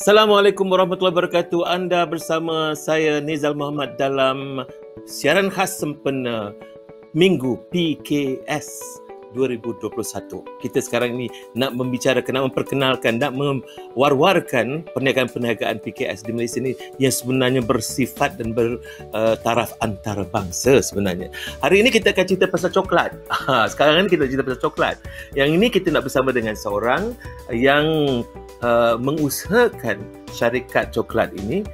Assalamualaikum warahmatullahi wabarakatuh. Anda bersama saya Nizal Muhammad dalam siaran khas sempena Minggu PKS 2021. Kita sekarang ni nak membicarakan, nak memperkenalkan, nak mewar-warkan perniagaan-perniagaan PKS di Malaysia ni yang sebenarnya bersifat dan bertaraf antarabangsa sebenarnya. Hari ini kita akan cerita pasal coklat. Sekarang ni kita cerita pasal coklat. Yang ini kita nak bersama dengan seorang yang mengusahakan syarikat coklat ini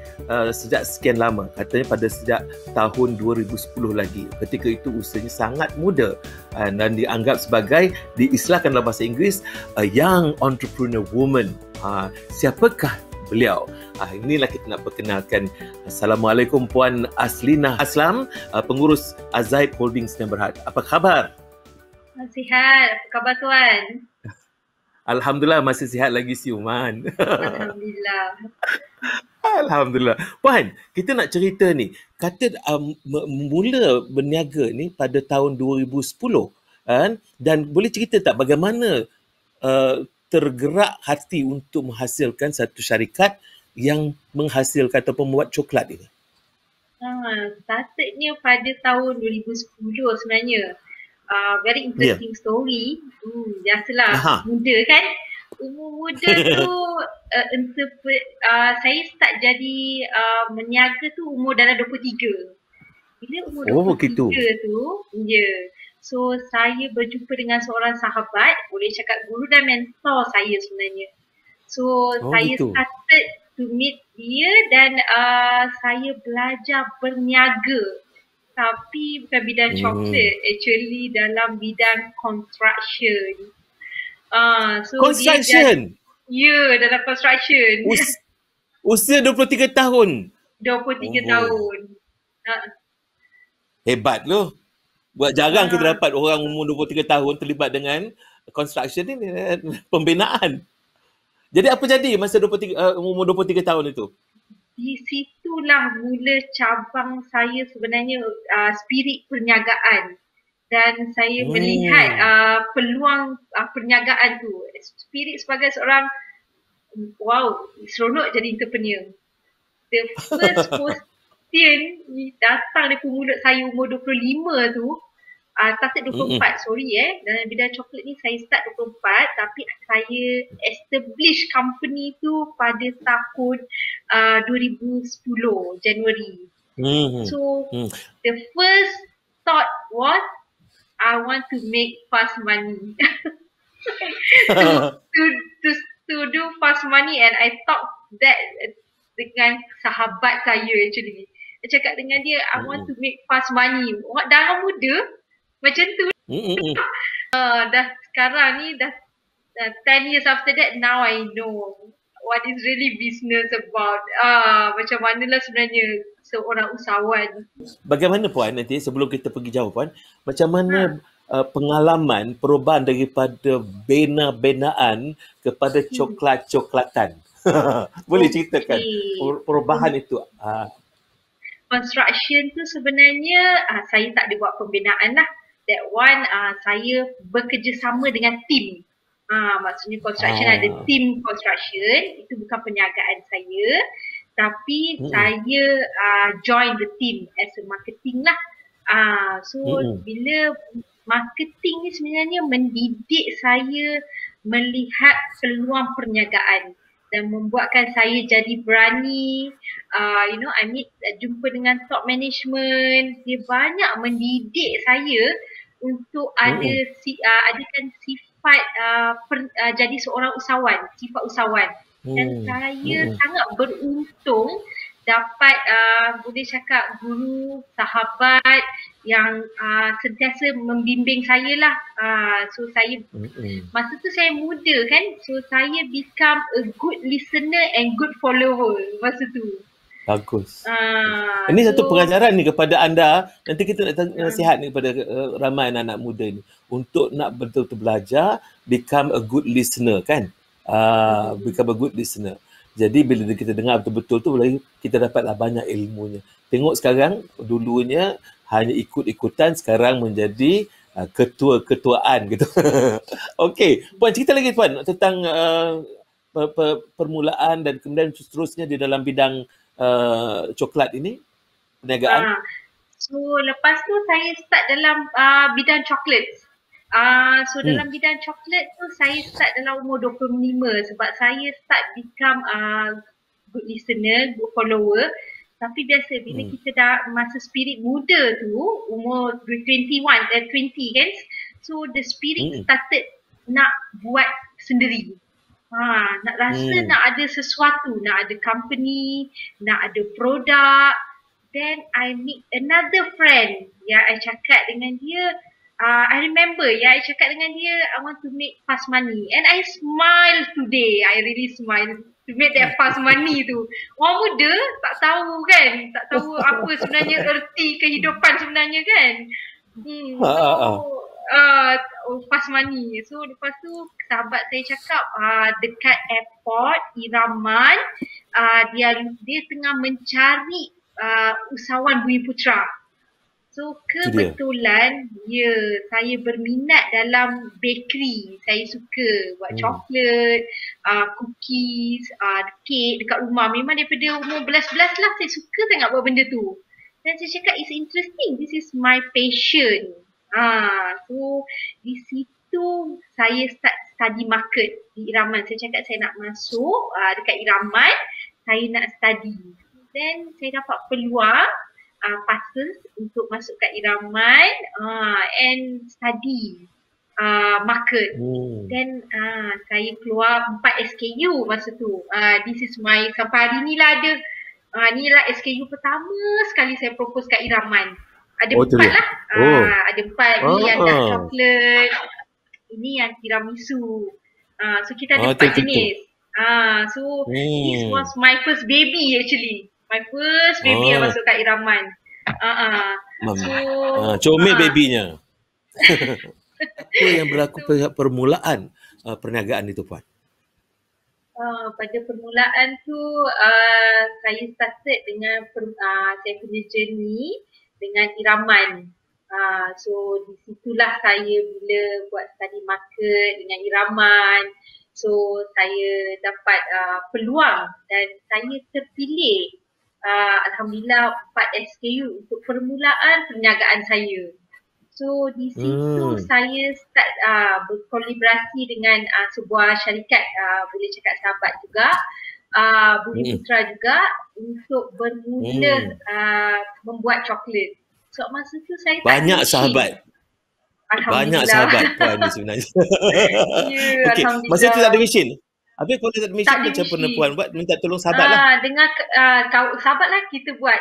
sejak sekian lama. Katanya pada sejak tahun 2010 lagi. Ketika itu usianya sangat muda dan dianggap sebagai, diistilahkan dalam bahasa Inggeris, a young entrepreneur woman. Siapakah beliau? Inilah kita nak perkenalkan. Assalamualaikum Puan Aslina Aslam, pengurus Azaid Holdings yang Berhad. Apa khabar? Sihat. Apa khabar Tuan? Alhamdulillah masih sihat lagi siuman. Alhamdulillah. Alhamdulillah. Puan, kita nak cerita ni. Kata mula berniaga ni pada tahun 2010. Dan boleh cerita tak bagaimana tergerak hati untuk menghasilkan satu syarikat yang menghasilkan ataupun membuat coklat ni? Startnya pada tahun 2010 sebenarnya. Very interesting story. Biasalah, muda kan. Umur muda tu saya start jadi meniaga tu umur dalam 23. Bila umur 23 tu, so saya berjumpa dengan seorang sahabat, boleh cakap guru dan mentor saya sebenarnya. So saya started to meet dia dan saya belajar berniaga. Tapi bukan bidang coklat, actually dalam bidang construction. Construction? Dalam construction. Usia 23 tahun? 23 tahun. Hebat loh. Buat jarang kita dapat orang umur 23 tahun terlibat dengan construction ni, pembinaan. Jadi apa jadi masa umur 23 tahun itu? Di situlah mula cabang saya sebenarnya spirit perniagaan, dan saya melihat peluang perniagaan tu. Spirit sebagai seorang, seronok jadi entrepreneur. The first question datang dari mulut saya umur 25 tu. Started 24, dalam bidang coklat ni saya start 24, tapi saya establish company tu pada tahun 2010 Januari. So the first thought was I want to make fast money. to do fast money, and I thought that dengan sahabat saya actually. Saya cakap dengan dia, I want to make fast money. Darah muda macam tu. Dah sekarang ni dah 10 years after that, now I know what is really business about. Macam manalah sebenarnya seorang usahawan. Bagaimana Puan, nanti sebelum kita pergi jauh Puan, macam mana pengalaman perubahan daripada bena-benaan kepada coklat-coklatan? Boleh ceritakan perubahan itu? Construction tu sebenarnya saya tak ada buat pembinaan lah. That one saya bekerjasama dengan tim. Maksudnya construction ada tim construction, itu bukan perniagaan saya, tapi saya join the team as a marketing lah. So bila marketing ni sebenarnya mendidik saya melihat peluang perniagaan dan membuatkan saya jadi berani. Jumpa dengan top management, dia banyak mendidik saya untuk adakan sifat jadi seorang usahawan, sifat usahawan. Dan saya sangat beruntung dapat boleh cakap guru, sahabat yang sentiasa membimbing saya lah. So saya masa tu saya muda kan, so saya become a good listener and good follower masa tu. Bagus. Ini satu pengajaran ni kepada anda. Nanti kita nak nasihat ni kepada ramai anak-anak muda ni untuk nak betul-betul belajar, become a good listener kan. Become a good listener. Jadi bila kita dengar betul-betul tu, kita dapatlah banyak ilmunya. Tengok sekarang, dulunya hanya ikut-ikutan, sekarang menjadi ketua-ketuaan gitu. Okey, Puan cerita lagi Puan tentang permulaan dan kemudian seterusnya di dalam bidang coklat ini, perniagaan? So lepas tu saya start dalam bidang coklat. Dalam bidang coklat tu saya start dalam umur 25 sebab saya start become good listener, good follower. Tapi biasa bila kita dah masa spirit muda tu, umur 20 kan. So the spirit started nak buat sendiri. Nak rasa nak ada sesuatu, nak ada company, nak ada produk. Then I meet another friend yang I cakap dengan dia, I remember I cakap dengan dia, I want to make fast money. And I smile today, I really smile to make that fast money tu. Orang muda tak tahu kan, tak tahu apa sebenarnya erti kehidupan sebenarnya kan. Fast money. So lepas tu sahabat saya cakap dekat airport Iraman, dia tengah mencari usahawan Bumi Putra. So kebetulan saya berminat dalam bakery. Saya suka buat coklat, cookies, kek dekat rumah. Memang daripada umur 11 lah saya suka sangat buat benda tu. Dan saya cakap it's interesting, this is my passion. So di situ saya start study market di Iraman. Saya cakap saya nak masuk dekat Iraman, saya nak study. Then saya dapat peluang passes untuk masuk kat Iraman and study market. Then saya keluar 4 SKU masa tu. This is my sampai hari ni lah ada. Ni lah SKU pertama sekali saya propose kat Iraman. Ada 4 lah. Ada 4. Ni yang dark coklat. Ini yang tiramisu. So kita ada 4 jenis. So this was my first baby actually. My first baby yang masuk kat Iraman. Comel babynya. Apa yang berlaku pada permulaan perniagaan itu, Puan? Pada permulaan tu saya started dengan saya punya journey dengan Iraman. So di situlah saya bila buat study market dengan Iraman. So saya dapat peluang dan saya terpilih Alhamdulillah 4 SKU untuk permulaan perniagaan saya. So di situ saya start berkolaborasi dengan sebuah syarikat, boleh cakap sahabat juga, Bumi Putra juga, untuk bermula membuat coklat. So masa tu saya banyak sahabat. Banyak sahabat Puan ni sebenarnya. Okay. Masa tu tak ada mesin. Habis kalau tak ada mesin macam mana Puan buat? Minta tolong sahabat lah. Dengan sahabat lah kita buat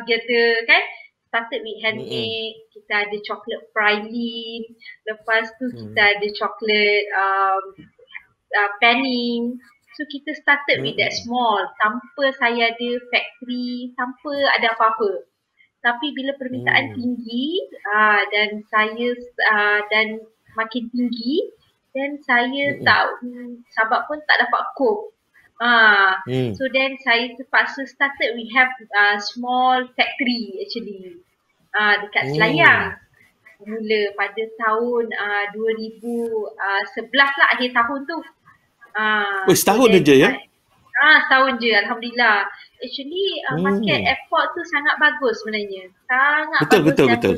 together kan. Started with handmade, kita ada coklat praline, lepas tu kita ada coklat panning. So kita started with that small, tanpa saya ada factory, tanpa ada apa-apa. Tapi bila permintaan tinggi dan saya dan makin tinggi, dan saya sahabat pun tak dapat cope. So then saya terpaksa started, we have small factory actually dekat Selayang. Mula pada tahun 2011 lah, akhir tahun tu. Setahun je ya? Setahun je, Alhamdulillah. Actually market airport tu sangat bagus sebenarnya. Sangat bagus.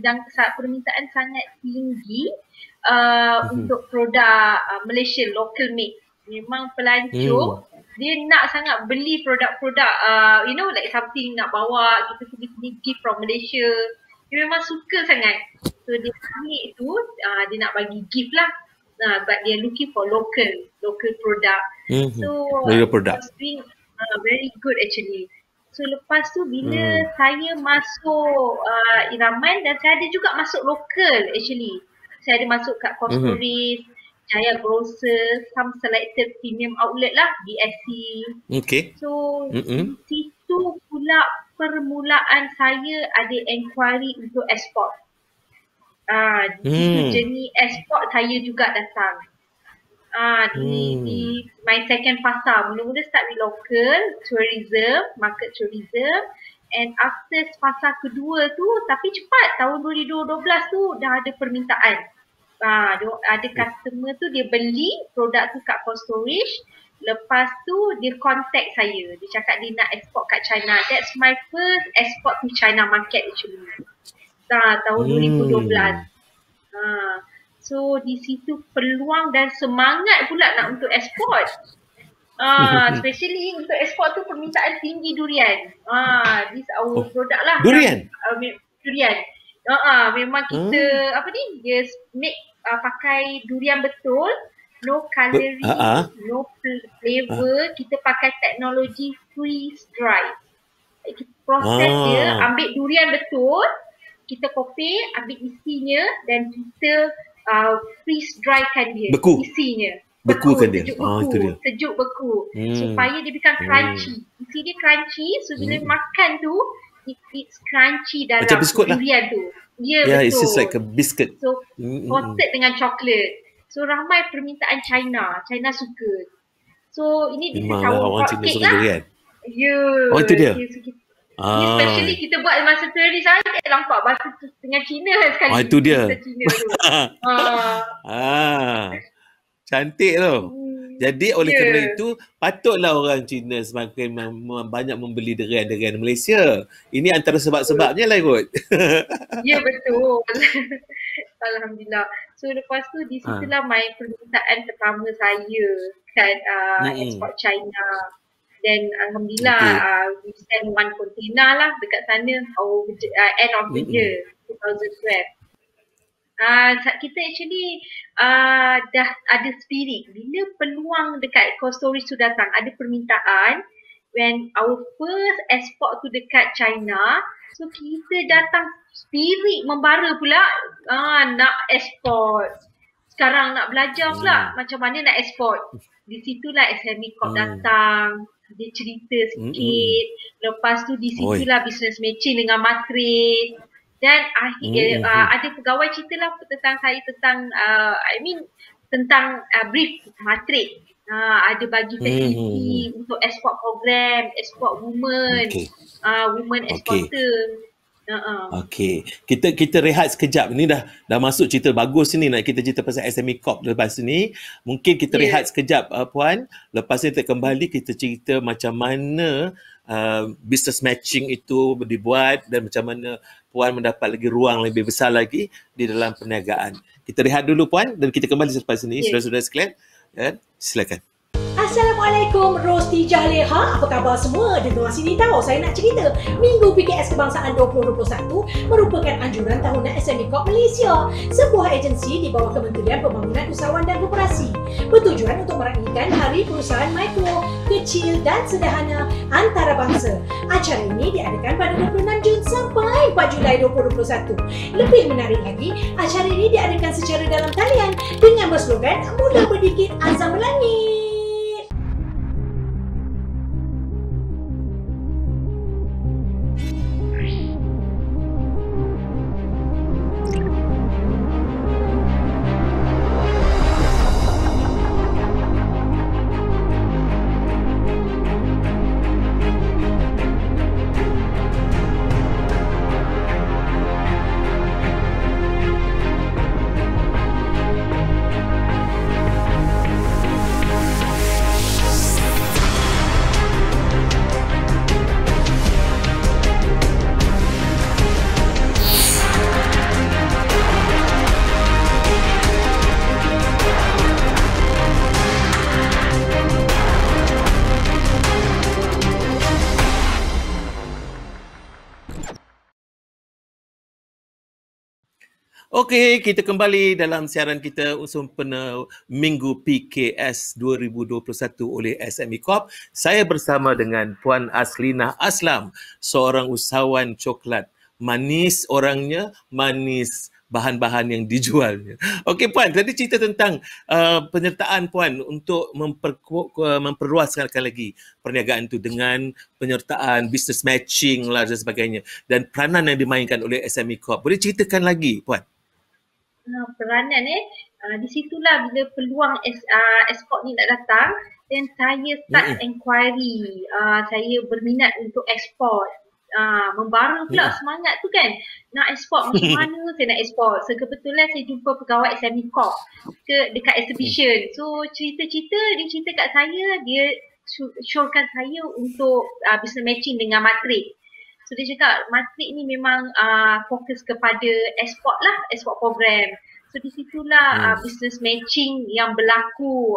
Dan permintaan sangat tinggi untuk produk Malaysia local made. Memang pelancong dia nak sangat beli produk-produk like something nak bawa kita pergi sini gift from Malaysia. Dia memang suka sangat. So dia ambil tu dia nak bagi gift lah. But they are looking for local product. So local product. Doing very good actually. So lepas tu bila saya masuk Iraman, dan saya ada juga masuk local actually. Saya ada masuk kat Cosmoris, Jaya Grocer, some selected premium outlet lah, BSC. Okay. So situ pula permulaan saya ada inquiry untuk export. Di jenis export saya juga datang. Di my second fasa, mula-mula start with local, tourism, market tourism. And after fasa kedua tu, tapi cepat, tahun 2012 tu dah ada permintaan. Ada customer tu dia beli produk tu kat cold storage, lepas tu dia contact saya. Dia cakap dia nak export kat China. That's my first export to China market actually. Tahun 2012. So di situ peluang dan semangat pula nak untuk ekspor. Especially untuk ekspor tu permintaan tinggi durian. This our product lah. Durian? Durian. Memang kita dia make pakai durian betul, no calorie, no flavor. Kita pakai teknologi freeze dry. Kita proses dia, ambil durian betul, kita kopi, ambil isinya dan kita freeze drykan dia, isinya. Bekukan dia. Sejuk beku. Supaya dia become crunchy. Isi dia crunchy, so bila makan tu it's crunchy dalam durian tu. Yeah, it's just like a biscuit. So coated dengan coklat. So ramai permintaan China suka. So ini di orang Cina suka durian. Oh itu dia. Especially kita buat masa turis saya tak nampak bahasa dengan Cina sekali. Itu dia. Cina tu. Cantik tu. Jadi oleh kerana itu patutlah orang Cina semakin banyak membeli durian-durian Malaysia. Ini antara sebab-sebabnya lah kot. Ya betul. Alhamdulillah. So lepas tu di situlah my permintaan pertama saya kat export China. Dan Alhamdulillah we send one container lah dekat sana end of the year 2012. Kita actually dah ada spirit bila peluang dekat cold storage tu datang, ada permintaan. When our first export tu dekat China, so kita datang spirit membara pula, nak export. Sekarang nak belajar pula macam mana nak export. Di situlah SME Corp datang, dia cerita sikit. Lepas tu di situlah business matching dengan Matrix. Dan ada pegawai ceritalah tentang saya tentang tentang brief Matrix. Ada bagi facility untuk export program, export women, women exporter. Okey. Kita rehat sekejap. Ni dah masuk cerita bagus ni, nak kita cerita pasal SME Corp lepas ni. Mungkin kita rehat sekejap Puan. Lepas ni kita kembali, kita cerita macam mana business matching itu dibuat dan macam mana Puan mendapat lagi ruang lebih besar lagi di dalam perniagaan. Kita rehat dulu Puan dan kita kembali selepas ini. Saudara-saudara sekalian, silakan. Assalamualaikum, Rosti Jahleha. Apa khabar semua? Dengar sini tahu, saya nak cerita. Minggu PKS Kebangsaan 2021 merupakan anjuran tahunan SME Corp Malaysia, sebuah agensi di bawah Kementerian Pembangunan Usahawan dan Koperasi, bertujuan untuk meraikan Hari Perusahaan Mikro, Kecil dan Sederhana Antarabangsa. Acara ini diadakan pada 26 Jun sampai 4 Julai 2021. Lebih menarik lagi, acara ini diadakan secara dalam talian dengan berslogan Mula Berdikit Azam Melangit. Okey, kita kembali dalam siaran kita sempena Minggu PKS 2021 oleh SME Corp. Saya bersama dengan Puan Aslinah Aslam, seorang usahawan coklat. Manis orangnya, manis bahan-bahan yang dijualnya. Okey Puan, tadi cerita tentang penyertaan Puan untuk memperluaskan lagi perniagaan itu dengan penyertaan business matching lah dan sebagainya, dan peranan yang dimainkan oleh SME Corp. Boleh ceritakan lagi Puan? Peranan di situlah bila peluang ekspor ni nak datang, dan saya start inquiry, saya berminat untuk ekspor. membara pula semangat tu kan. Nak ekspor macam mana saya nak ekspor. So kebetulan saya jumpa pegawai SME Corp dekat exhibition. So cerita-cerita dia cerita kat saya, dia showkan saya untuk business matching dengan Matrix. So dia cakap Matrix ni memang fokus kepada ekspor lah, ekspor program. So di situlah business matching yang berlaku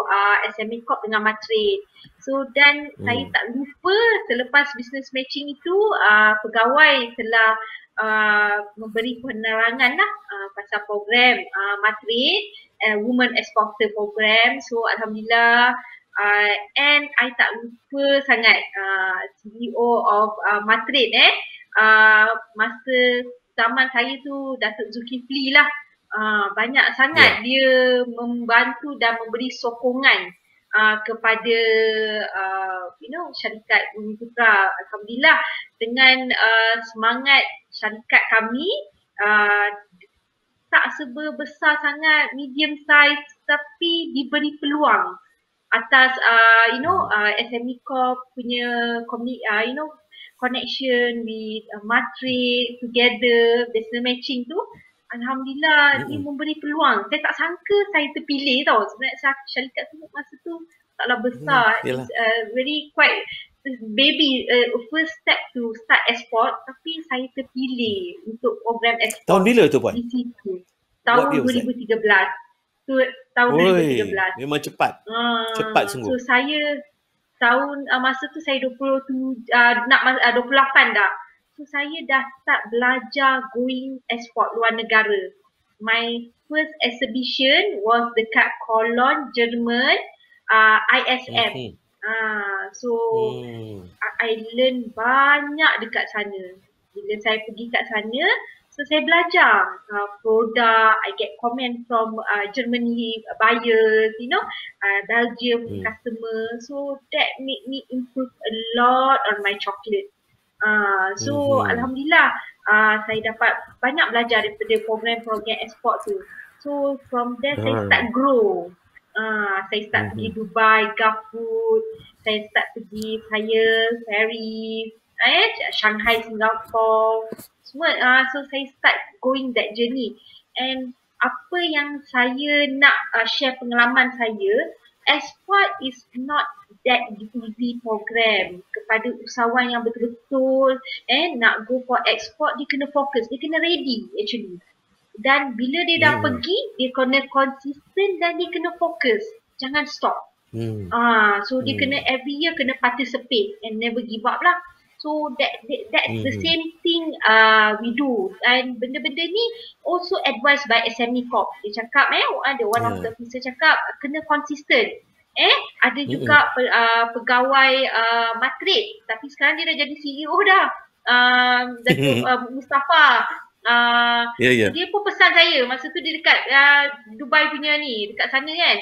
SME Corp dengan Matrix. So dan saya tak lupa selepas business matching itu pegawai telah memberi penerangan lah pasal program Matrix, Women Exporter Program. So alhamdulillah and I tak lupa sangat CEO of Matrix masa zaman saya tu Datuk Zulkifli lah. Banyak sangat dia membantu dan memberi sokongan kepada syarikat Bumi Putra. Alhamdulillah dengan semangat syarikat kami tak sebesar sangat, medium size, tapi diberi peluang atas SME Corp punya connection with Matrix together, business matching tu. Alhamdulillah dia memberi peluang. Saya tak sangka saya terpilih tau. Sebenarnya syarikat tu masa tu taklah besar. It's very quite baby first step to start export, tapi saya terpilih untuk program export. Tahun bila tu Puan? Di situ. Tahun 2013. Tahun 2013. Memang cepat. Cepat sungguh. So saya masa tu saya 28 dah. So saya dah start belajar going export luar negara. My first exhibition was dekat Cologne, Jerman, ISF. I learn banyak dekat sana. Bila saya pergi kat sana, so saya belajar produk, I get comment from Germany buyers, Belgium customer. So that made me improve a lot on my chocolate. Alhamdulillah saya dapat banyak belajar daripada program-program ekspor tu. So from there saya start grow. Saya start pergi Dubai, Gulf, saya start pergi Paris, Shanghai, Singapore, semua. So saya start going that journey. And apa yang saya nak share pengalaman saya, export is not that easy program. Kepada usahawan yang betul-betul nak go for export, dia kena fokus, dia kena ready actually. Dan bila dia dah pergi, dia kena konsisten dan dia kena fokus. Jangan stop. So dia kena every year kena participate and never give up lah. So that's the same thing we do. And benda-benda ni also advised by SME Corp. Dia cakap ada one of the officer cakap kena konsisten. Ada juga pegawai Matrix, tapi sekarang dia dah jadi CEO dah. Datuk Mustafa. Dia pun pesan saya masa tu dia dekat Dubai punya ni, dekat sana kan.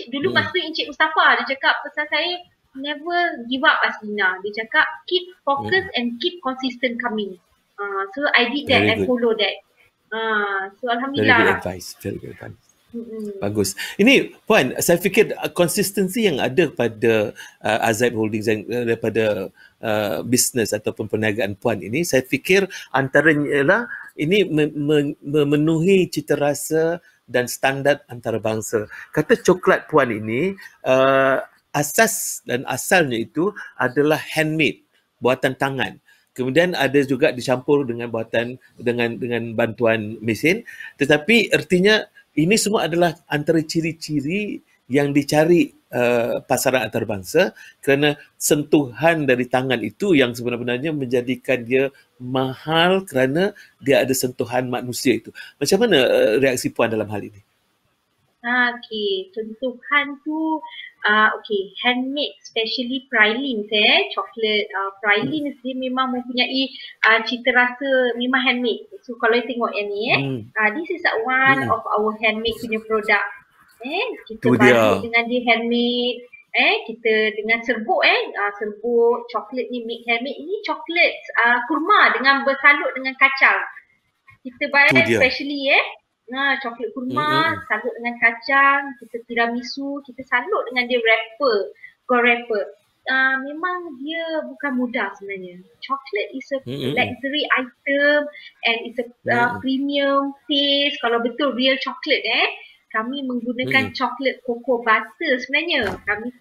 Dulu masa tu Encik Mustafa dia cakap pesan saya, never give up Aslina. Dia cakap keep focus and keep consistent coming. So I did that and follow that. So alhamdulillah. Very good advice. Very good advice. Bagus. Ini Puan, saya fikir konsistensi yang ada pada Azaib Holdings daripada bisnes ataupun perniagaan Puan ini, saya fikir antaranya ialah ini memenuhi citarasa dan standard antarabangsa. Kata coklat Puan ini asas dan asalnya itu adalah handmade, buatan tangan. Kemudian ada juga dicampur dengan dengan bantuan mesin, tetapi artinya ini semua adalah antara ciri-ciri yang dicari pasaran antarabangsa, kerana sentuhan dari tangan itu yang sebenarnya menjadikan dia mahal kerana dia ada sentuhan manusia itu. Macam mana reaksi Puan dalam hal ini? Okay, sentuhan tu handmade, especially pralines coklat pralines dia memang mempunyai cita rasa memang handmade. So kalau tengok yang ni this is one of our handmade punya produk. Kita balik dengan dia handmade. Kita dengan serbuk serbuk coklat ni make handmade. Ini coklat kurma dengan bersalut dengan kacang. Kita bayar especially coklat kurma salut dengan kacang, kita tiramisu, kita salut dengan dia gold wrapper. memang dia bukan mudah sebenarnya. Chocolate is a luxury item and it's a premium taste. Kalau betul real chocolate kami menggunakan chocolate cocoa butter sebenarnya. Kami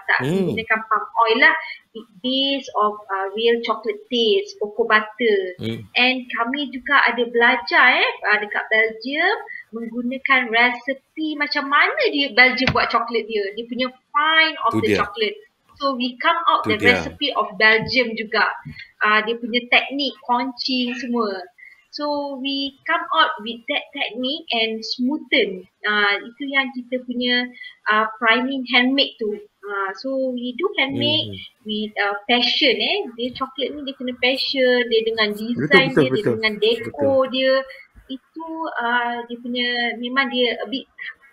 tak menggunakan palm oil lah. It based of real chocolate taste, cocoa butter. And kami juga ada belajar dekat Belgium menggunakan resepi macam mana dia Belgium buat coklat dia. Dia punya fine of the chocolate. So we come out the recipe of Belgium juga. Dia punya teknik conching semua. So we come out with that technique and smoothen. Itu yang kita punya priming handmade tu. So we do handmake with passion. Dia coklat ni dia kena passion. Dia dengan design dia dengan dekor dia. Itu dia punya memang dia a bit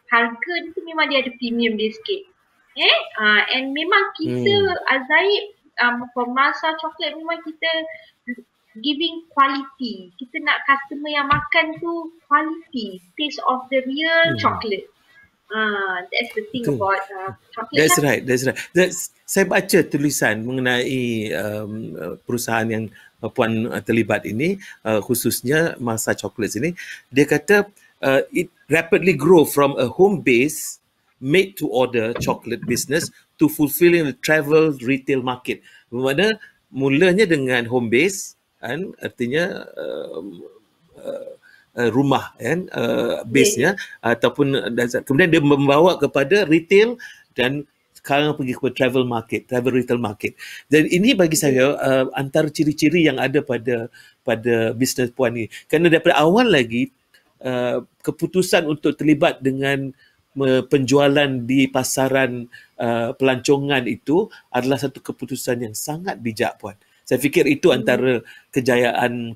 harga tu memang dia ada premium dia sikit. And memang kita Azaib for Malsa coklat memang kita giving quality. Kita nak customer yang makan tu quality, taste of the real chocolate. That's the thing about chocolate. That's right. Saya baca tulisan mengenai perusahaan yang Puan terlibat ini, khususnya Malsa Chocolates ini. Dia kata it rapidly grow from a home base made to order chocolate business to fulfilling the travel retail market. Bermakna mulanya dengan home base, kan, artinya rumah, kan, base-nya, ataupun kemudian dia membawa kepada retail dan sekarang pergi kepada travel retail market. Dan ini bagi saya antara ciri-ciri yang ada pada bisnes Puan ni. Kerana daripada awal lagi keputusan untuk terlibat dengan penjualan di pasaran pelancongan itu adalah satu keputusan yang sangat bijak, Puan. Saya fikir itu antara kejayaan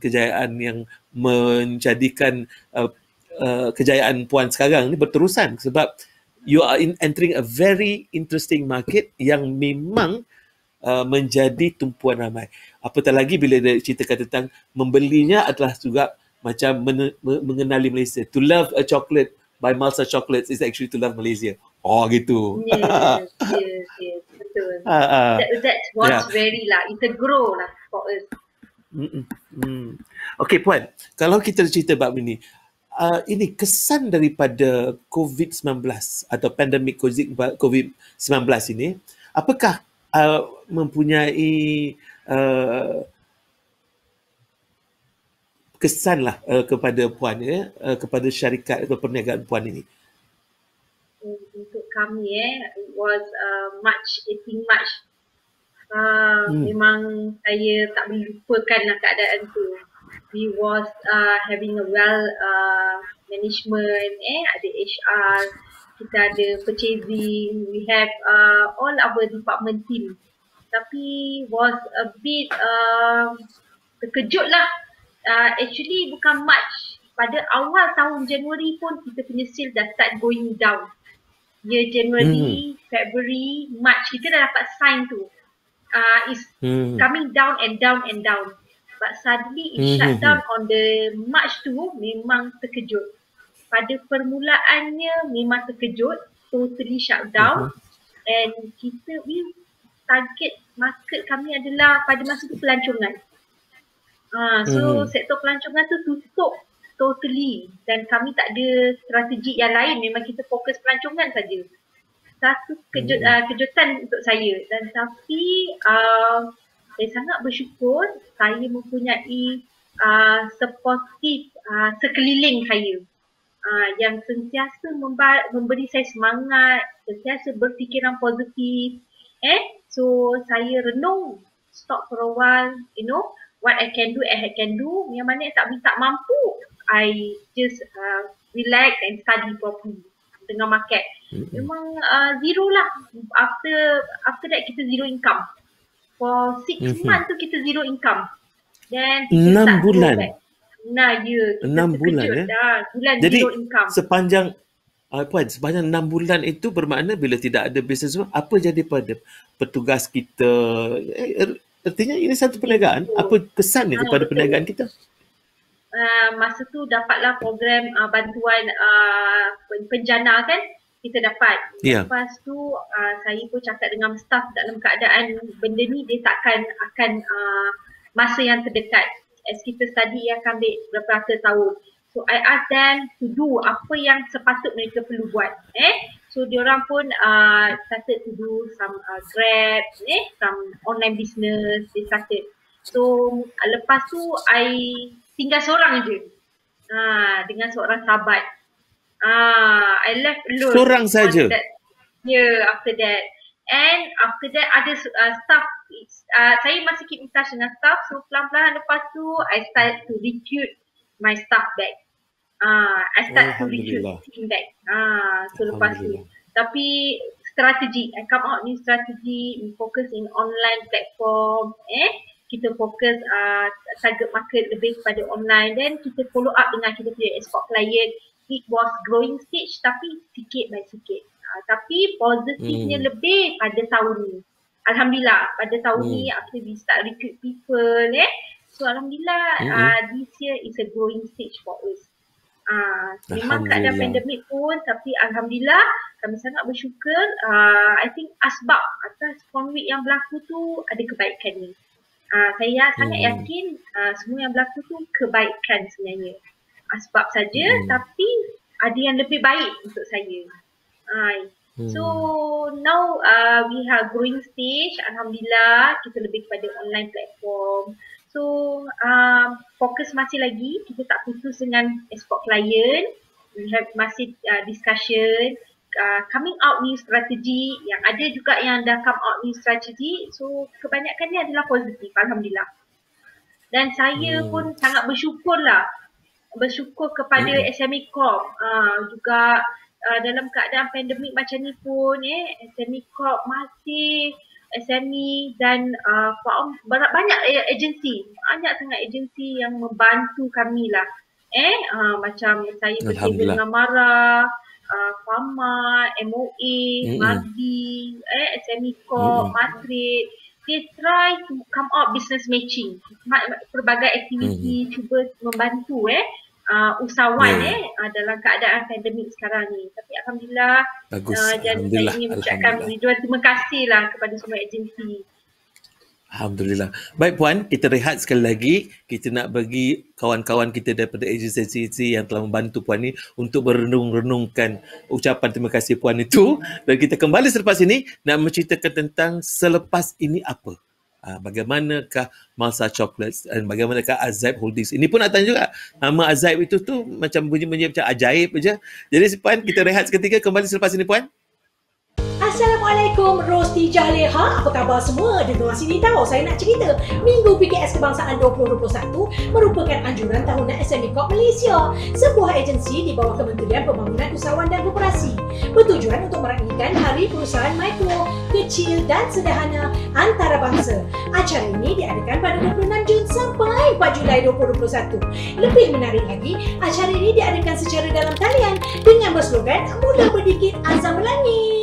yang menjadikan kejayaan Puan sekarang ni berterusan, sebab you are entering a very interesting market yang memang menjadi tumpuan ramai. Apatah lagi bila dia ceritakan tentang membelinya adalah juga macam mengenali Malaysia. To love a chocolate by Malsa Chocolates is actually to love Malaysia. Oh gitu. Yes. Betul. That's what's very it's a grow for us. Okay Puan, kalau kita cerita bab ini kesan daripada COVID-19 atau pandemik COVID-19 ini, apakah mempunyai kesan kepada Puan, kepada syarikat atau perniagaan Puan ini? Untuk kami it was March. Memang saya tak boleh lupakan keadaan tu. We was having a well management, ada HR, kita ada purchasing, we have all our department team. Tapi was a bit terkejut lah. Actually bukan March, pada awal tahun Januari pun kita punya sales dah start going down. January, February, March kita dah dapat sign tu. Is coming down and down and down. But suddenly it shut down on the March tu, memang terkejut. Pada permulaannya memang terkejut, totally shut down. And we target market kami adalah pada masa tu pelancongan. So sektor pelancongan tu tutup totally dan kami tak ada strategi yang lain, memang kita fokus pelancongan saja. Satu kejutan untuk saya, dan tapi saya sangat bersyukur saya mempunyai supportive sekeliling saya yang sentiasa memberi saya semangat, sentiasa berfikiran positif. So saya renung, stop for a while, what I can do, yang mana tak mampu, I just relax and study properly tengah market. Memang zero lah. After that kita zero income. For 6 months tu kita zero income. Then 6 bulan. Nah, 6 bulan bulan jadi zero income. sepanjang 6 bulan itu bermakna bila tidak ada bisnes, apa jadi pada petugas kita? Artinya ini satu perniagaan. Apa kesannya kepada perniagaan kita? Masa tu dapatlah program bantuan penjana kan. kita dapat. Ya. Lepas tu saya pun cakap dengan staff dalam keadaan benda ni dia takkan akan masa yang terdekat. As kita study ia akan ambil berapa ratus tahun. So I ask them to do apa yang sepatut mereka perlu buat. So diorang pun started to do some Grab, some online business, they started. So lepas tu I tinggal seorang je dengan seorang sahabat. I left alone. Seorang saja? After that. And after that ada staff, saya masih keep in touch dengan staff. So pelan-pelan lepas tu I start to recruit my staff back. I start to recruit team back. So lepas tu. Tapi strategi, I come out new strategi, we focus in online platform. Kita fokus target market lebih kepada online. Then kita follow up dengan kita punya export client. It was growing stage tapi sikit by sikit. Tapi positifnya lebih pada tahun ni. Alhamdulillah pada tahun ni after we start recruit people. So Alhamdulillah this year is a growing stage for us. Memang keadaan pandemik pun tapi Alhamdulillah kami sangat bersyukur. I think asbab atas konflik yang berlaku tu ada kebaikan ni. Saya sangat yakin semua yang berlaku tu kebaikan sebenarnya. Asbab saja tapi ada yang lebih baik untuk saya. So now we have growing stage. Alhamdulillah kita lebih kepada online platform. So fokus masih lagi, kita tak putus dengan export client. We have masih discussion, coming out new strategy. Yang ada juga yang dah come out new strategy. So kebanyakannya adalah positif, Alhamdulillah. Dan saya pun sangat bersyukur kepada SME Corp juga dalam keadaan pandemik macam ni pun SME Corp masih SME dan banyak agensi, banyak sangat agensi yang membantu kami lah. Macam saya bekerja dengan Mara, Fama, MOA, Mardi, SME Corp, Matrix. They try to come out business matching. Pelbagai aktiviti cuba membantu usahawan dalam keadaan pandemik sekarang ni. Tapi Alhamdulillah, bagus. Dan saya ingin mengucapkan ribuan terima kasih lah kepada semua agensi. Alhamdulillah. Baik Puan, kita rehat sekali lagi. Kita nak bagi kawan-kawan kita daripada agensi-agensi yang telah membantu Puan ni untuk merenung-renungkan ucapan terima kasih Puan itu. Dan kita kembali selepas ini nak menceritakan tentang selepas ini apa. Bagaimanakah Malsa Chocolates dan bagaimanakah Azaib Holdings. Ini pun nak tanya juga. Nama Azaib itu tu macam bunyi-bunyi macam ajaib je. Jadi Puan, kita rehat seketika, kembali selepas ini Puan. Assalamualaikum Rosti Jahleha. Apa khabar semua? Dengar sini tahu saya nak cerita. Minggu PKS Kebangsaan 2021 merupakan anjuran tahunan SME Corp Malaysia, sebuah agensi di bawah Kementerian Pembangunan Usahawan dan Koperasi. Bertujuan untuk meraikan Hari Perusahaan Mikro, Kecil dan Sederhana Antarabangsa. Acara ini diadakan pada 26 Jun sampai 4 Julai 2021. Lebih menarik lagi, acara ini diadakan secara dalam talian dengan berslogan Mula Berdikit Azam Melangit.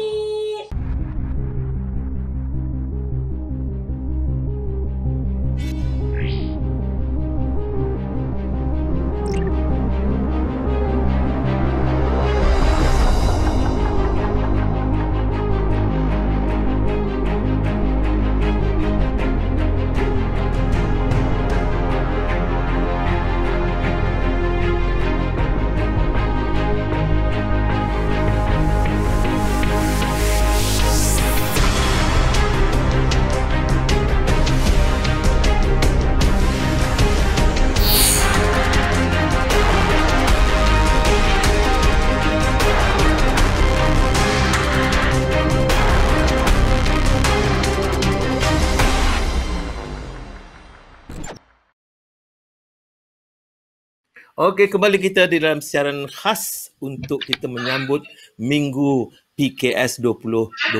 Okey, kembali kita di dalam siaran khas untuk kita menyambut Minggu PKS 2021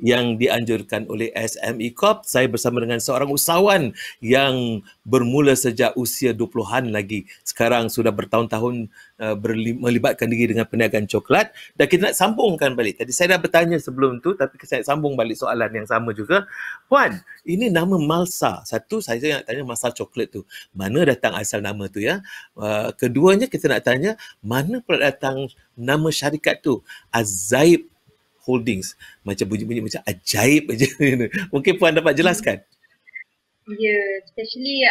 yang dianjurkan oleh SME Corp. Saya bersama dengan seorang usahawan yang bermula sejak usia 20-an lagi. Sekarang sudah bertahun-tahun melibatkan diri dengan perniagaan coklat. Dan kita nak sambungkan balik. Tadi saya dah bertanya sebelum tu, tapi saya sambung balik soalan yang sama juga. Puan, ini nama Malsa. Satu, saya nak tanya Malsa coklat tu. Mana datang asal nama tu ya? Keduanya kita nak tanya, mana pula datang nama syarikat tu? Azaib Holdings. Macam bunyi-bunyi macam ajaib aja. Mungkin Puan dapat jelaskan. Ya, especially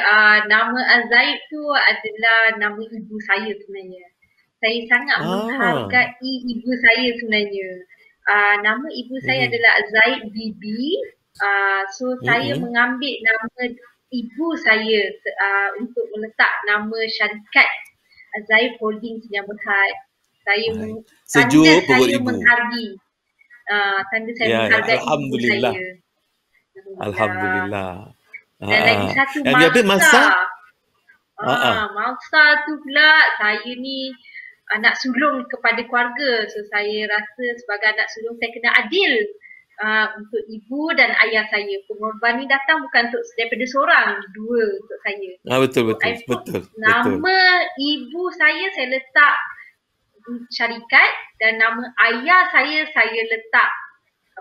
nama Azaib tu adalah nama ibu saya sebenarnya. Saya sangat menghargai ibu saya sebenarnya. Nama ibu saya adalah Azaib Bibi. So saya mengambil nama ibu saya untuk meletak nama syarikat Azaib Holdings yang berhad. Sejuk perut ibu. Menghargai. Tanda saya menghargai ibu saya. Alhamdulillah. Dan lagi satu Malsa. Malsa tu pula saya ni anak sulung kepada keluarga. So saya rasa sebagai anak sulung saya kena adil untuk ibu dan ayah saya. Pengorban ni datang bukan untuk daripada seorang, dua untuk saya. Betul. Nama ibu saya letak syarikat dan nama ayah saya letak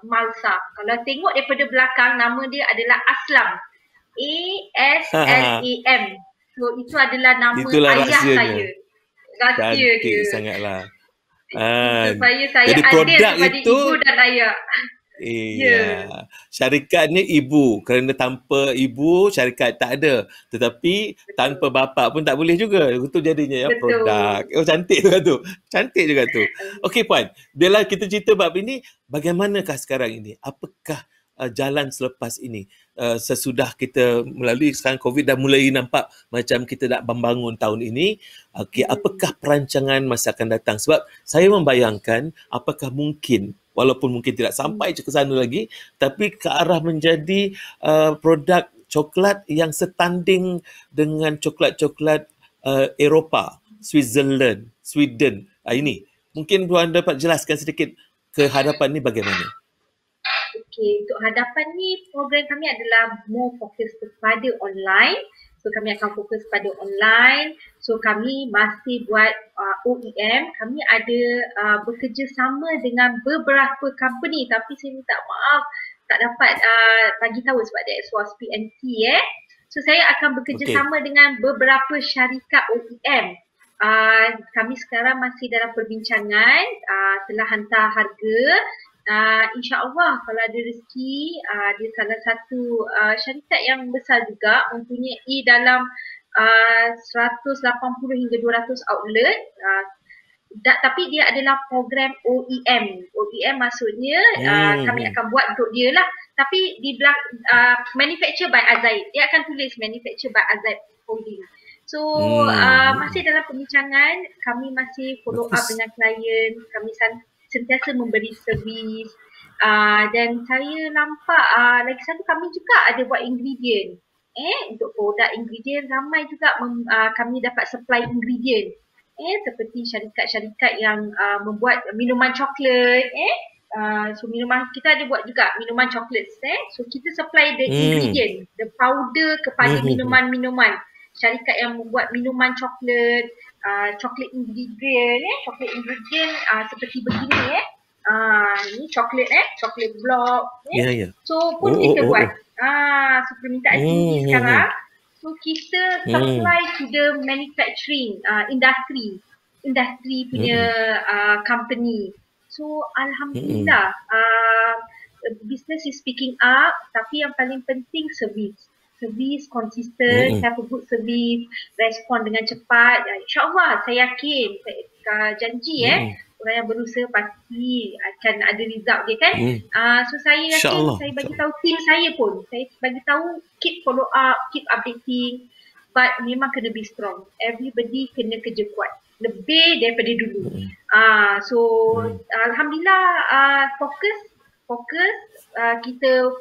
Malsa. Kalau tengok daripada belakang, nama dia adalah Aslam. ASLAM. So itu adalah nama ayah rahsianya. Saya. Rahsia dia. Sangatlah. Supaya saya jadi adil produk kepada itu, ibu dan ayah. Syarikatnya ibu. Kerana tanpa ibu, syarikat tak ada. Tetapi tanpa bapa pun tak boleh juga. Itu jadinya produk. Cantik juga tu. Cantik juga tu. Okey Puan, bila kita cerita bab ini, bagaimanakah sekarang ini? Apakah jalan selepas ini? Sesudah kita melalui sekarang COVID dah mulai nampak macam kita nak membangun tahun ini. Okey, apakah perancangan masa akan datang? Sebab saya membayangkan apakah mungkin, walaupun mungkin tidak sampai ke sana lagi, tapi ke arah menjadi produk coklat yang setanding dengan coklat-coklat Eropah, Switzerland, Sweden. Ini mungkin Tuan dapat jelaskan sedikit kehadapan ni bagaimana? Okey, untuk hadapan ni program kami adalah more fokus kepada online. So kami akan fokus pada online. So kami masih buat OEM. Kami ada bekerjasama dengan beberapa company, tapi saya minta maaf tak dapat bagi tahu sebab dia was PNT So saya akan bekerjasama dengan beberapa syarikat OEM. Kami sekarang masih dalam perbincangan, telah hantar harga. InsyaAllah kalau ada rezeki, dia salah satu syarikat yang besar juga, mempunyai dalam 180 hingga 200 outlet. Tapi dia adalah program OEM. OEM maksudnya kami akan buat untuk dia lah. Tapi di manufacture by Azaib. Dia akan tulis manufacture by Azaib Holding. So masih dalam perbincangan, kami masih follow up dengan klien. Kami sentiasa memberi servis, dan saya nampak lagi satu kami juga ada buat ingredient. Untuk produk ingredient ramai juga kami dapat supply ingredient. Seperti syarikat-syarikat yang membuat minuman coklat. So minuman kita ada buat juga minuman coklat. So kita supply the ingredient, the powder kepada minuman-minuman. Syarikat yang membuat minuman coklat, coklat ingredient, seperti begini ni coklat coklat block. So pun kita buat. So permintaan tinggi sekarang. So kita supply to the manufacturing industry punya company. So alhamdulillah business is picking up, tapi yang paling penting servis konsisten, have a good service, respon dengan cepat. InsyaAllah saya yakin, saya janji orang yang berusaha pasti akan ada result dia kan. So saya yakin, saya bagi tahu tim saya pun, saya bagi tahu keep follow up, keep updating, but memang kena be strong. Everybody kena kerja kuat, lebih daripada dulu. So alhamdulillah fokus kita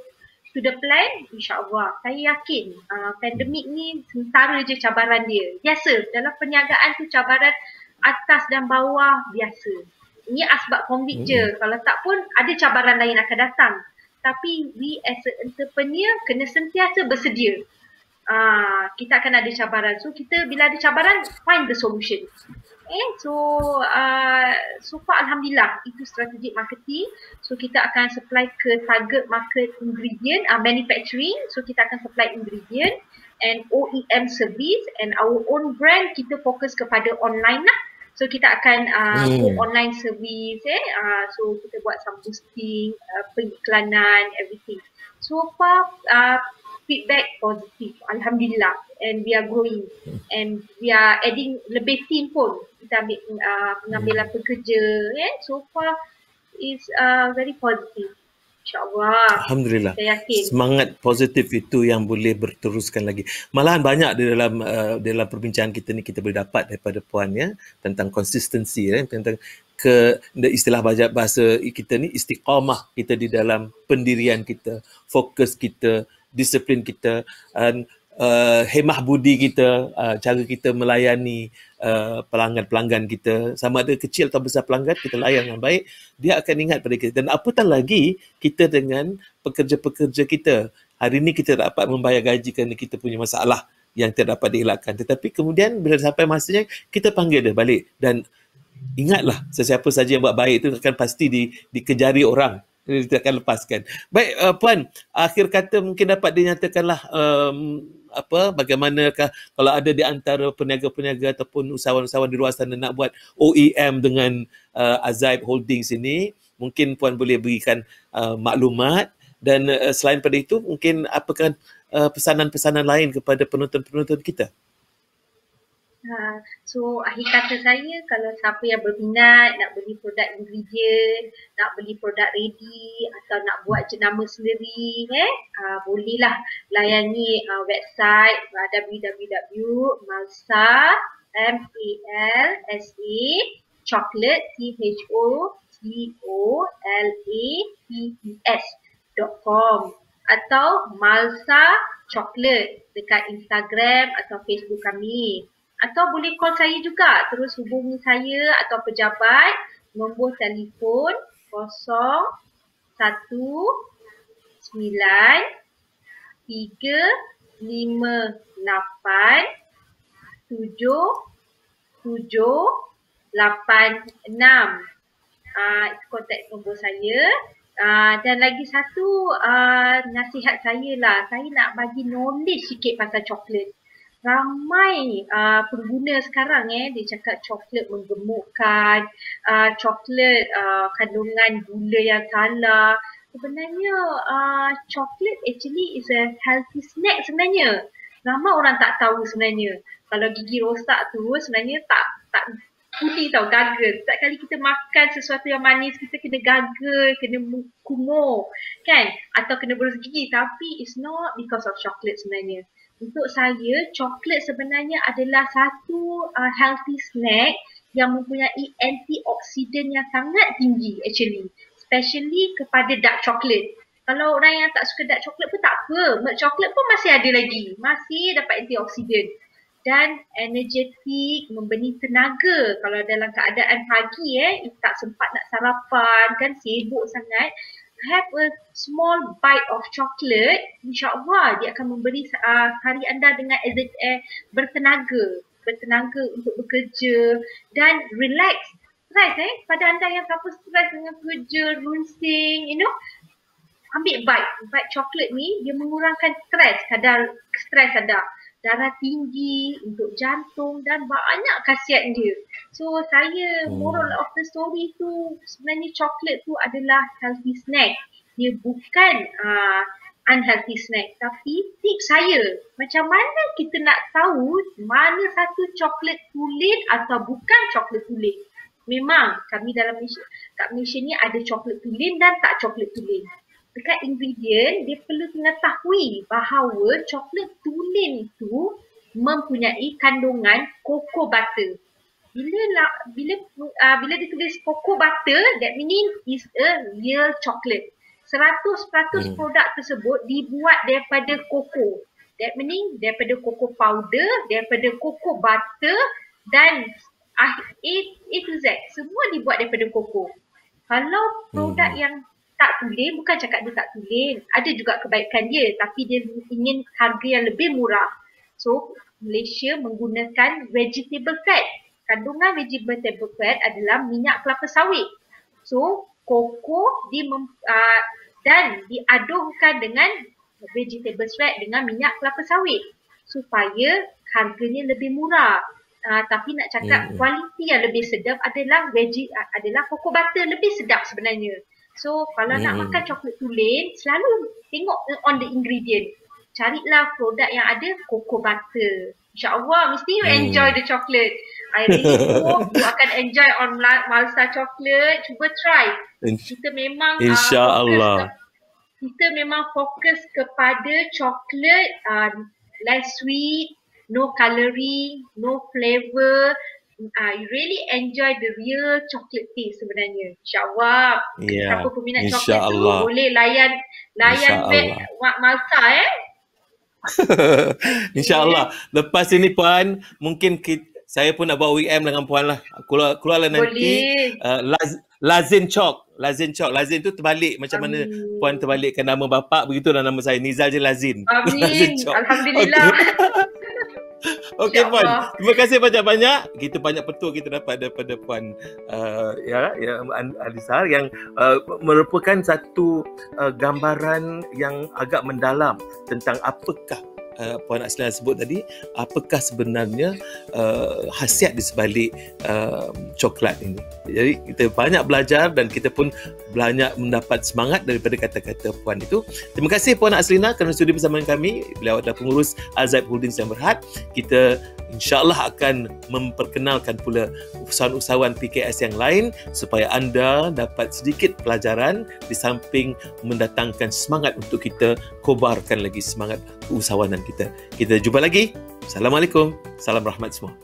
to the plan, insyaAllah. Saya yakin pandemik ni sementara je cabaran dia. Biasa, dalam perniagaan tu cabaran atas dan bawah biasa. Ini asbab COVID je. Kalau tak pun ada cabaran lain akan datang. Tapi we as an entrepreneur kena sentiasa bersedia. Kita akan ada cabaran. So kita bila ada cabaran, find the solution. So so far alhamdulillah itu strategic marketing. So kita akan supply ke target market ingredient, manufacturing. So kita akan supply ingredient and OEM service, and our own brand kita fokus kepada online lah. So kita akan go online service, so kita buat some boosting, pengiklanan, everything. So far feedback positif, alhamdulillah, and we are growing and we are adding lebih team pun. Kita ambil pengambilan pekerja, so far is very positive. InsyaAllah. Alhamdulillah. Saya yakin. Semangat positif itu yang boleh berteruskan lagi. Malahan banyak di dalam perbincangan kita ni kita boleh dapat daripada puan ya, tentang konsistensi ya, tentang istilah bahasa kita ni istiqamah kita di dalam pendirian kita, fokus kita, disiplin kita, hemah budi kita, cara kita melayani pelanggan-pelanggan kita, sama ada kecil atau besar pelanggan, kita layan dengan baik, dia akan ingat pada kita. Dan apatah lagi kita dengan pekerja-pekerja kita. Hari ini kita dapat membayar gaji kerana kita punya masalah yang tidak dapat dielakkan. Tetapi kemudian bila sampai masanya, kita panggil dia balik. Dan ingatlah, sesiapa saja yang buat baik itu akan pasti dikejari orang. Kita akan lepaskan. Baik, Puan, akhir kata mungkin dapat dinyatakanlah bagaimanakah kalau ada di antara peniaga-peniaga ataupun usahawan-usahawan di luar sana nak buat OEM dengan Azaib Holdings ini, mungkin Puan boleh berikan maklumat, dan selain pada itu mungkin apakah pesanan-pesanan lain kepada penonton-penonton kita? So akhir kata saya, kalau siapa yang berminat nak beli produk ingredient, nak beli produk ready atau nak buat jenama sendiri, bolehlah layani website www.malsa chocolate chocolate.com atau Malsa Chocolate dekat Instagram atau Facebook kami. Atau boleh call saya juga, terus hubungi saya atau pejabat, nombor telefon 0193587786. Itu kontak nombor saya. Dan lagi satu nasihat saya lah, saya nak bagi knowledge sikit pasal coklat. Ramai pengguna sekarang dia cakap coklat menggemukkan, coklat kandungan gula yang salah. Sebenarnya coklat actually is a healthy snack sebenarnya. Ramai orang tak tahu sebenarnya. Kalau gigi rosak tu sebenarnya tak putih tau, gagal. Setiap kali kita makan sesuatu yang manis, kita kena gagal, kena kumur kan, atau kena berus gigi. Tapi it's not because of chocolate sebenarnya. Untuk saya, coklat sebenarnya adalah satu healthy snack yang mempunyai antioksidan yang sangat tinggi actually. Especially kepada dark chocolate. Kalau orang yang tak suka dark chocolate pun tak apa. Milk chocolate pun masih ada lagi. Masih dapat antioksidan. Dan energetik, memberi tenaga. Kalau dalam keadaan pagi tak sempat nak sarapan, kan sibuk sangat. Have a small bite of chocolate, insyaAllah dia akan memberi hari anda dengan bertenaga untuk bekerja dan relax. Stress pada anda yang siapa stress dengan kerja, runsing, ambil bite coklat ni, dia mengurangkan kadar stres anda. Darah tinggi, untuk jantung dan banyak khasiat dia. So saya moral of the story tu sebenarnya coklat tu adalah healthy snack. Dia bukan unhealthy snack. Tapi tips saya, macam mana kita nak tahu mana satu coklat tulen atau bukan coklat tulen. Memang kami dalam Malaysia, kat Malaysia ni ada coklat tulen dan tak coklat tulen. Dekat ingredient, dia perlu mengetahui bahawa coklat tulen itu mempunyai kandungan cocoa butter. Bila ditulis cocoa butter, that meaning is a real chocolate. 100% produk tersebut dibuat daripada cocoa. That meaning daripada cocoa powder, daripada cocoa butter dan A to Z. Semua dibuat daripada cocoa. Kalau produk yang tak tulen, bukan cakap dia tak tulen. Ada juga kebaikan dia, tapi dia ingin harga yang lebih murah. So, Malaysia menggunakan vegetable fat. kandungan vegetable fat adalah minyak kelapa sawit. So, koko dan diaduhkan dengan vegetable fat dengan minyak kelapa sawit supaya harganya lebih murah. Tapi nak cakap kualiti yang lebih sedap adalah cocoa butter, lebih sedap sebenarnya. So, kalau nak makan coklat tulen, selalu tengok on the ingredient. Carilah produk yang ada cocoa butter. InsyaAllah, mesti you enjoy the chocolate. I really hope you akan enjoy on Malsa chocolate. Cuba try. Kita memang fokus kepada chocolate less sweet, no calorie, no flavor. You really enjoy the real chocolate taste sebenarnya. InsyaAllah. Siapa peminat chocolate tu boleh layan Malsa InsyaAllah. Lepas ini Puan, mungkin saya pun nak bawa WM dengan Puan lah. Keluarlah nanti Lazin Chok. Lazin tu terbalik macam mana Puan terbalikkan nama bapa, begitulah nama saya. Nizal je Lazin. Amin. Alhamdulillah. Okey Puan, terima kasih banyak-banyak. Kita banyak petua kita dapat daripada Puan Alisar yang merupakan satu gambaran yang agak mendalam tentang apakah Puan Aslina sebut tadi, apakah sebenarnya khasiat di sebalik coklat ini. Jadi kita banyak belajar dan kita pun banyak mendapat semangat daripada kata-kata Puan itu. Terima kasih Puan Aslina kerana sudi bersama kami. Beliau adalah pengurus Al-Zaid Holdings yang berhad. Kita insyaAllah akan memperkenalkan pula usahawan-usahawan PKS yang lain supaya anda dapat sedikit pelajaran di samping mendatangkan semangat untuk kita kobarkan lagi semangat keusahawanan kita. Kita jumpa lagi. Assalamualaikum. Salam rahmat semua.